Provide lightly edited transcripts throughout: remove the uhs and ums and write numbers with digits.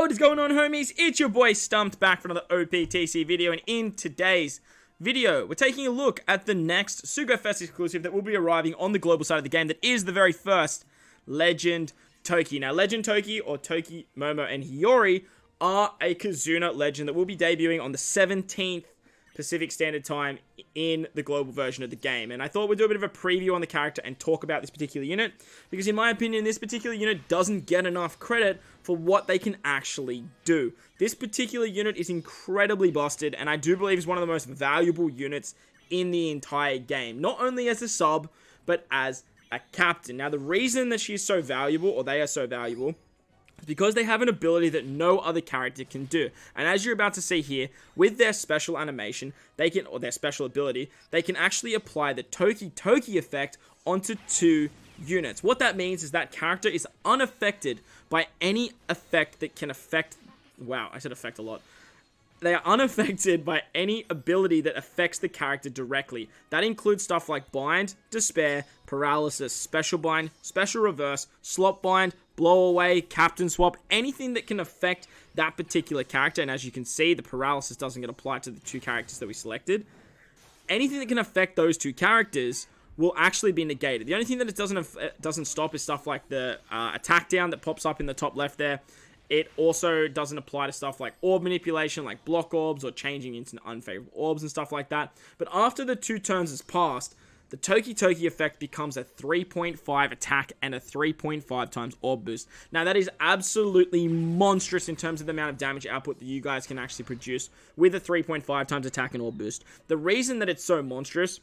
What is going on, homies? It's your boy StumpD back for another OPTC video, and in today's video, we're taking a look at the next Sugofest exclusive that will be arriving on the global side of the game. That is the very first Legend Toki. Now, Legend Toki, or Toki, WORMEO, and Hiyori are a Kizuna legend that will be debuting on the 17th Pacific Standard Time in the global version of the game. And I thought we'd do a bit of a preview on the character and talk about this particular unit, because in my opinion, this particular unit doesn't get enough credit for what they can actually do. This particular unit is incredibly busted, and I do believe is one of the most valuable units in the entire game. Not only as a sub, but as a captain. Now, the reason that she's so valuable, or they are so valuable, because they have an ability that no other character can do. And as you're about to see here, with their special animation, they can, or their special ability, they can actually apply the Toki effect onto two units. What that means is that character is unaffected by any effect that can affect... Wow, I said affect a lot. They are unaffected by any ability that affects the character directly. That includes stuff like bind, despair, paralysis, special bind, special reverse, slot bind, blow away, captain swap, anything that can affect that particular character. And as you can see, the paralysis doesn't get applied to the two characters that we selected. Anything that can affect those two characters will actually be negated. The only thing that it doesn't stop is stuff like the attack down that pops up in the top left there. It also doesn't apply to stuff like orb manipulation, like block orbs or changing into unfavorable orbs and stuff like that. But after the 2 turns has passed, the Toki effect becomes a 3.5 attack and a 3.5 times orb boost. Now, that is absolutely monstrous in terms of the amount of damage output that you guys can actually produce with a 3.5 times attack and orb boost. The reason that it's so monstrous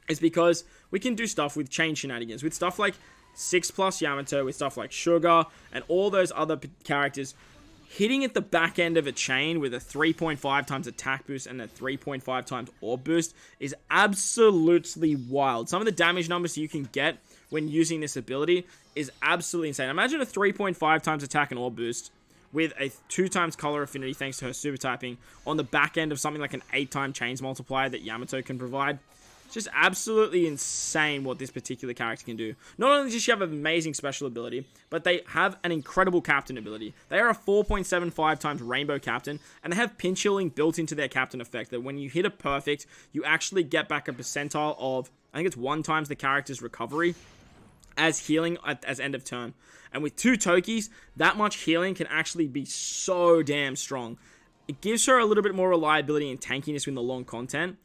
is because we can do stuff with chain shenanigans, with stuff like 6+ Yamato, with stuff like Sugar, and all those other characters. Hitting at the back end of a chain with a 3.5 times attack boost and a 3.5 times orb boost is absolutely wild. Some of the damage numbers you can get when using this ability is absolutely insane. Imagine a 3.5 times attack and orb boost with a 2 times color affinity thanks to her super typing on the back end of something like an 8 time chains multiplier that Yamato can provide. It's just absolutely insane what this particular character can do. Not only does she have an amazing special ability, but they have an incredible captain ability. They are a 4.75 times rainbow captain, and they have pinchilling built into their captain effect, that when you hit a perfect, you actually get back a percentile of, I think it's 1 times the character's recovery as healing as end of turn. And with 2 Tokis, that much healing can actually be so damn strong. It gives her a little bit more reliability and tankiness in the long content,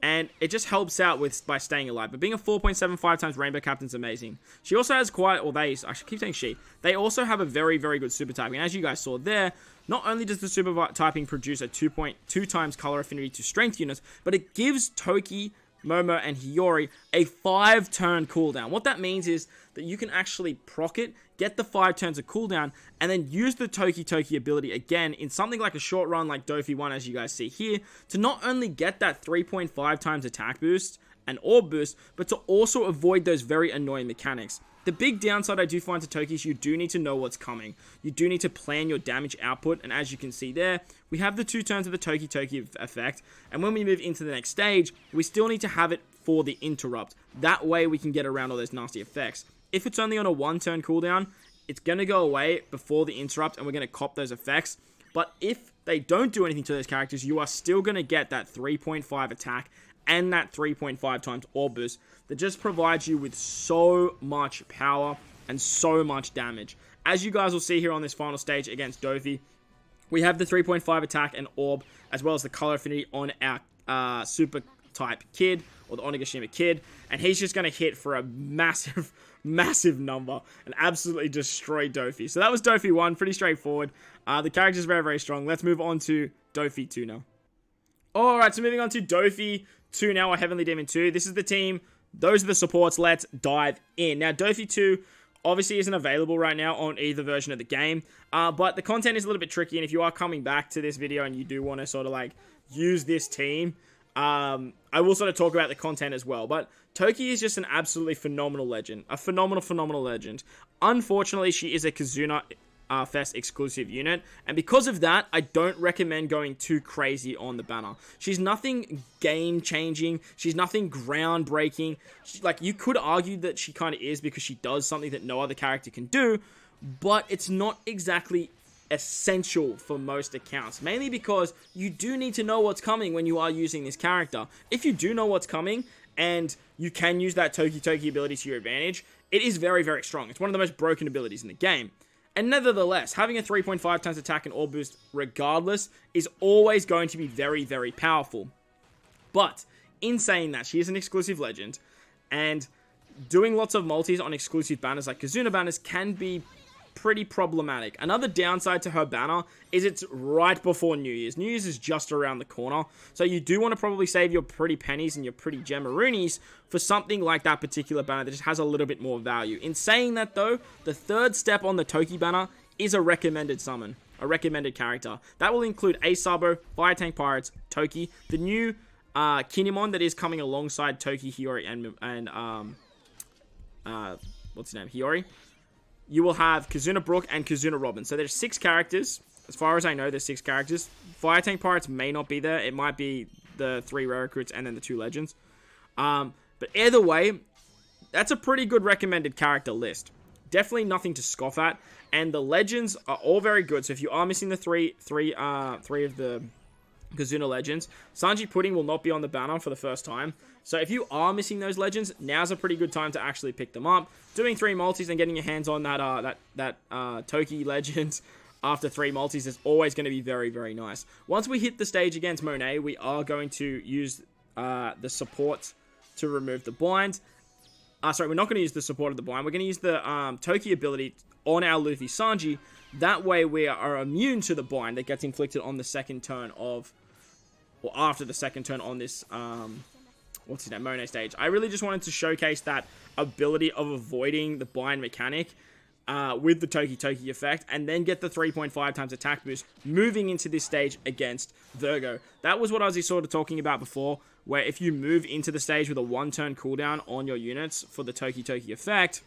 and it just helps out by staying alive. But being a 4.75 times rainbow captain is amazing. She also has I should keep saying she. They also have a very, very good super typing. And as you guys saw there, not only does the super typing produce a 2.2 times color affinity to strength units, but it gives Toki, WORMEO, and Hiyori a 5-turn cooldown. What that means is that you can actually proc it, get the 5 turns of cooldown, and then use the Toki ability again in something like a short run like Dofi 1, as you guys see here, to not only get that 3.5 times attack boost and orb boost, but to also avoid those very annoying mechanics. The big downside I do find to Toki is you do need to know what's coming. You do need to plan your damage output, and as you can see there, we have the 2 turns of the Toki effect, and when we move into the next stage, we still need to have it for the interrupt. That way we can get around all those nasty effects. If it's only on a 1-turn cooldown, it's going to go away before the interrupt, and we're going to cop those effects. But if they don't do anything to those characters, you are still going to get that 3.5 attack and that 3.5 times orb boost that just provides you with so much power and so much damage. As you guys will see here on this final stage against Dofi, we have the 3.5 attack and orb, as well as the color affinity on our super type kid, or the Onigashima kid, and he's just going to hit for a massive number and absolutely destroy Dofi. So that was Dofi 1, pretty straightforward. The character's very, very strong. Let's move on to Dofi 2 now. Alright, so moving on to Dofi 2 now, or Heavenly Demon 2. This is the team. Those are the supports. Let's dive in. Now, Dofi 2 obviously isn't available right now on either version of the game, but the content is a little bit tricky, and if you are coming back to this video and you do want to sort of like use this team, I will sort of talk about the content as well. But Toki is just an absolutely phenomenal legend. A phenomenal legend. Unfortunately, she is a Kizuna Fest exclusive unit, and because of that, I don't recommend going too crazy on the banner. She's nothing game changing, she's nothing groundbreaking. Like, you could argue that she kind of is, because she does something that no other character can do, but it's not exactly essential for most accounts, mainly because you do need to know what's coming when you are using this character. If you do know what's coming and you can use that Toki ability to your advantage, it is very, very strong. It's one of the most broken abilities in the game. And nevertheless, having a 3.5 times attack and orb boost regardless is always going to be very, very powerful. But in saying that, she is an exclusive legend, and doing lots of multis on exclusive banners like Kizuna banners can be pretty problematic. Another downside to her banner is it's right before New Year's. New Year's is just around the corner, so you do want to probably save your pretty pennies and your pretty gemaroonies for something like that particular banner that just has a little bit more value. In saying that though, the third step on the Toki banner is a recommended summon, a recommended character. That will include Ace Sabo, Fire Tank Pirates, Toki, the new Kinemon that is coming alongside Toki, Hiyori, and what's his name? Hiyori. You will have Kizuna Brook and Kizuna Robin. So there's 6 characters. As far as I know, there's 6 characters. Fire Tank Pirates may not be there. It might be the 3 rare recruits and then the 2 legends. But either way, that's a pretty good recommended character list. Definitely nothing to scoff at. And the legends are all very good. So if you are missing the three of the Kizuna legends, Sanji Pudding will not be on the banner for the first time. So if you are missing those legends, now's a pretty good time to actually pick them up. Doing 3 multis and getting your hands on that Toki legend after 3 multis is always going to be very, very nice. Once we hit the stage against Monet, we are going to use the support to remove the blind. Sorry, we're not going to use the support of the blind. We're going to use the Toki ability on our Luffy Sanji. That way we are immune to the blind that gets inflicted on the second turn of, or after the second turn on this, what's his name, Monet stage. I really just wanted to showcase that ability of avoiding the blind mechanic with the Toki effect, and then get the 3.5 times attack boost moving into this stage against Virgo. That was what I was sort of talking about before, where if you move into the stage with a 1-turn cooldown on your units for the Toki effect,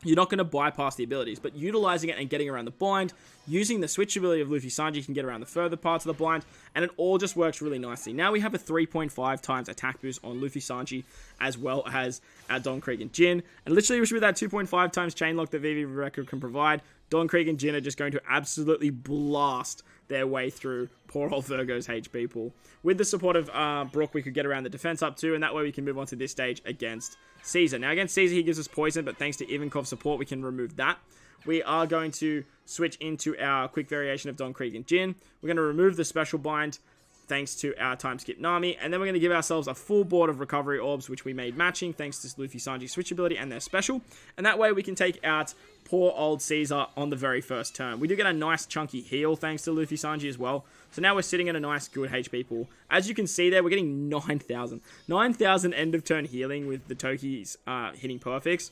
you're not going to bypass the abilities, but utilizing it and getting around the blind, using the switch ability of Luffy Sanji, you can get around the further parts of the blind, and it all just works really nicely. Now we have a 3.5 times attack boost on Luffy Sanji, as well as our Don Krieg and Jin, and literally with that 2.5 times chain lock that Vivi Rebecca can provide, Don Krieg and Jin are just going to absolutely blast their way through poor old Virgo's HP pool. With the support of Brook, we could get around the defense up too, and that way we can move on to this stage against Caesar. Now against Caesar, he gives us poison, but thanks to Ivankov's support, we can remove that. We are going to switch into our quick variation of Don Krieg and Jin. We're going to remove the special bind thanks to our time skip Nami, and then we're going to give ourselves a full board of recovery orbs, which we made matching thanks to Luffy Sanji's switch ability and their special, and that way we can take out poor old Caesar on the very first turn. We do get a nice chunky heal thanks to Luffy Sanji as well, so now we're sitting at a nice good HP pool. As you can see there, we're getting 9,000 end of turn healing with the Toki's hitting perfects,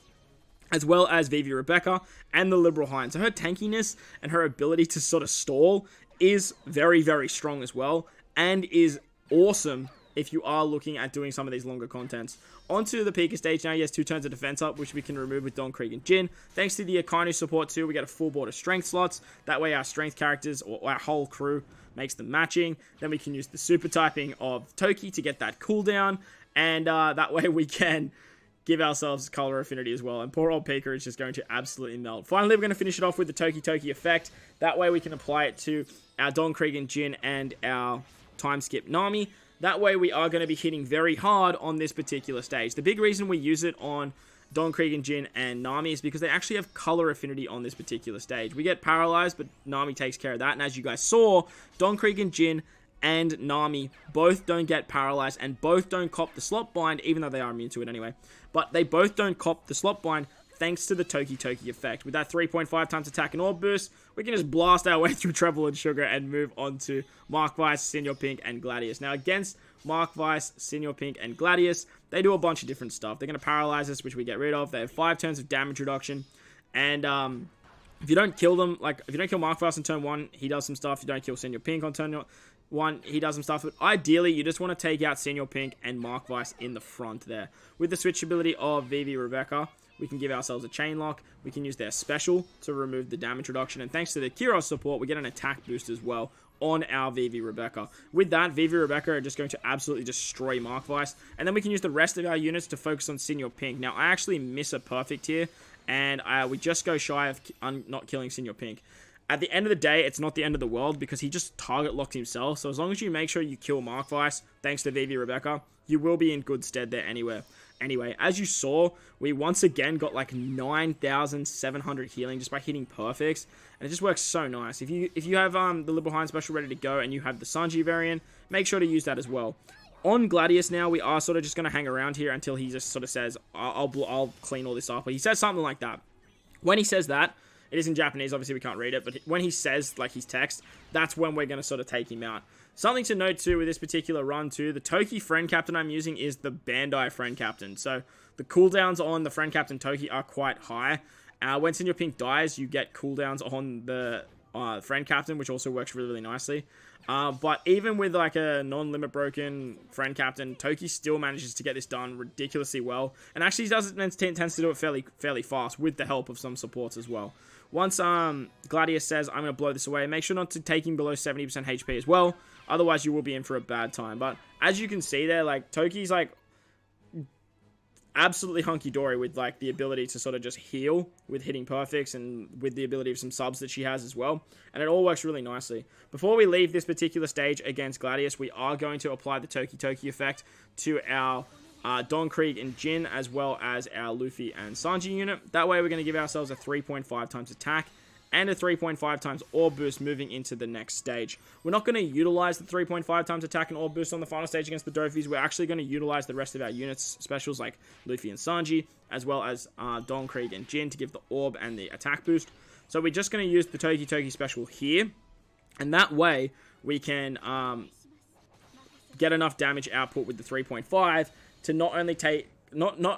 as well as Vivi Rebecca and the Liberal Hind. So her tankiness and her ability to sort of stall is very, very strong as well, and is awesome if you are looking at doing some of these longer contents. Onto the Pika stage now. He has 2 turns of defense up, which we can remove with Don Krieg and Jin. Thanks to the Akainu support too, we get a full board of strength slots. That way our strength characters, or our whole crew, makes them matching. Then we can use the super typing of Toki to get that cooldown, and that way we can give ourselves color affinity as well. And poor old Pika is just going to absolutely melt. Finally, we're going to finish it off with the Toki effect. That way we can apply it to our Don Krieg and Jin and our time skip Nami. That way we are going to be hitting very hard on this particular stage. The big reason we use it on Don Krieg and Jin and Nami is because they actually have color affinity on this particular stage. We get paralyzed, but Nami takes care of that. And as you guys saw, Don Krieg and Jin and Nami both don't get paralyzed and both don't cop the slot bind, even though they are immune to it anyway. But they both don't cop the slot bind thanks to the Toki effect. With that 3.5 times attack and orb boost, we can just blast our way through Treble and Sugar and move on to Mark Weiss, Senior Pink, and Gladius. Now against Mark Weiss, Senior Pink, and Gladius, they do a bunch of different stuff. They're going to paralyze us, which we get rid of. They have 5 turns of damage reduction, and if you don't kill them, like if you don't kill Mark Weiss on turn 1, he does some stuff. If you don't kill Senior Pink on turn 1, he does some stuff. But ideally, you just want to take out Senior Pink and Mark Weiss in the front there. With the switch ability of Vivi Rebecca, we can give ourselves a chain lock. We can use their special to remove the damage reduction. And thanks to the Kiros support, we get an attack boost as well on our Vivi Rebecca. With that, Vivi Rebecca are just going to absolutely destroy Mark Weiss. And then we can use the rest of our units to focus on Senior Pink. Now, I actually miss a perfect here, and we just go shy of not killing Senior Pink. At the end of the day, it's not the end of the world because he just target locks himself. So as long as you make sure you kill Mark Vice, thanks to Vivi Rebecca, you will be in good stead there anyway. Anyway, as you saw, we once again got like 9,700 healing just by hitting perfects, and it just works so nice. If you have the Liberal Hind special ready to go and you have the Sanji variant, make sure to use that as well. On Gladius now, we are sort of just going to hang around here until he just sort of says, I'll clean all this up. But he says something like that. When he says that, it is in Japanese, obviously we can't read it, but when he says, like, his text, that's when we're going to sort of take him out. Something to note, too, with this particular run, too, the Toki friend captain I'm using is the Bandai friend captain. So, the cooldowns on the friend captain Toki are quite high. When Senior Pink dies, you get cooldowns on the friend captain, which also works really, really nicely. But even with, like, a non-limit broken friend captain, Toki still manages to get this done ridiculously well. And actually tends to do it fairly fast with the help of some supports as well. Once Gladius says, I'm going to blow this away, make sure not to take him below 70% HP as well. Otherwise, you will be in for a bad time. But as you can see there, like, Toki's, like, absolutely hunky-dory with, like, the ability to sort of just heal with hitting perfects and with the ability of some subs that she has as well. And it all works really nicely. Before we leave this particular stage against Gladius, we are going to apply the Toki effect to our Don Krieg and Jin, as well as our Luffy and Sanji unit. That way, we're going to give ourselves a 3.5 times attack and a 3.5 times orb boost moving into the next stage. We're not going to utilize the 3.5 times attack and orb boost on the final stage against the Dofis. We're actually going to utilize the rest of our units, specials like Luffy and Sanji, as well as Don Krieg and Jin to give the orb and the attack boost. So we're just going to use the Toki special here, and that way we can get enough damage output with the 3.5 to not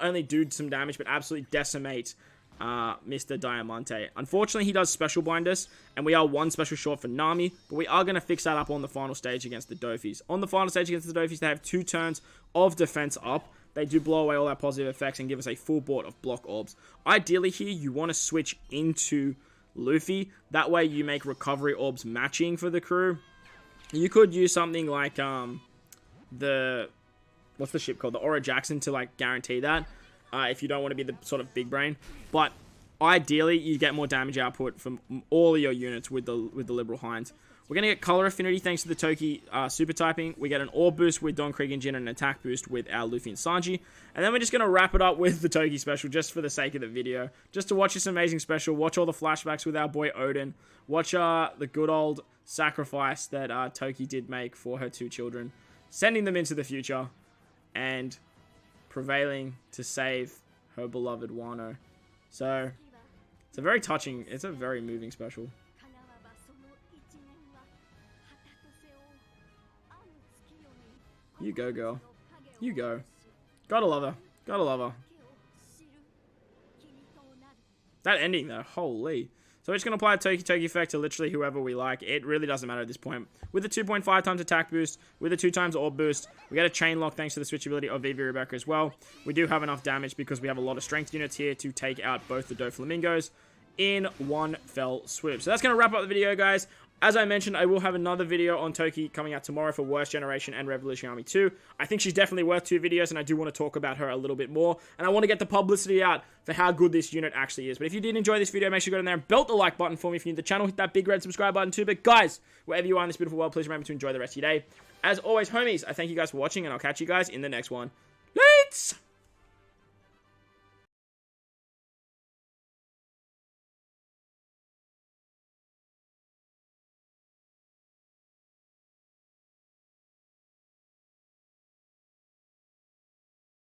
only do some damage, but absolutely decimate Mr. Diamante. Unfortunately, he does special bind us, and we are one special short for Nami, but we are going to fix that up on the final stage against the Dofis. On the final stage against the Dofis, they have 2 turns of defense up. They do blow away all our positive effects and give us a full board of block orbs. Ideally here, you want to switch into Luffy. That way you make recovery orbs matching for the crew. You could use something like what's the ship called? The Ora Jackson to, like, guarantee that. If you don't want to be the sort of big brain. But ideally, you get more damage output from all of your units with the Liberal Hinds. We're going to get color affinity thanks to the Toki super typing. We get an orb boost with Don Krieg and Jin and an attack boost with our Luffy and Sanji. And then we're just going to wrap it up with the Toki special just for the sake of the video. Just to watch this amazing special. Watch all the flashbacks with our boy Odin. Watch the good old sacrifice that Toki did make for her 2 children. Sending them into the future. And prevailing to save her beloved Wano. So, it's a very touching, it's a very moving special. You go, girl. You go. Gotta love her. Gotta love her. That ending, though, holy. So we're just going to apply a Toki effect to literally whoever we like. It really doesn't matter at this point. With the 2.5 times attack boost, with the 2 times orb boost, we get a chain lock thanks to the switchability of Vivi Rebecca as well. We do have enough damage because we have a lot of strength units here to take out both the Doflamingos in one fell swoop. So that's going to wrap up the video, guys. As I mentioned, I will have another video on Toki coming out tomorrow for Worst Generation and Revolutionary Army 2. I think she's definitely worth 2 videos, and I do want to talk about her a little bit more. And I want to get the publicity out for how good this unit actually is. But if you did enjoy this video, make sure you go down there and belt the like button for me if you're new to the channel. Hit that big red subscribe button too. But guys, wherever you are in this beautiful world, please remember to enjoy the rest of your day. As always, homies, I thank you guys for watching, and I'll catch you guys in the next one. Lates!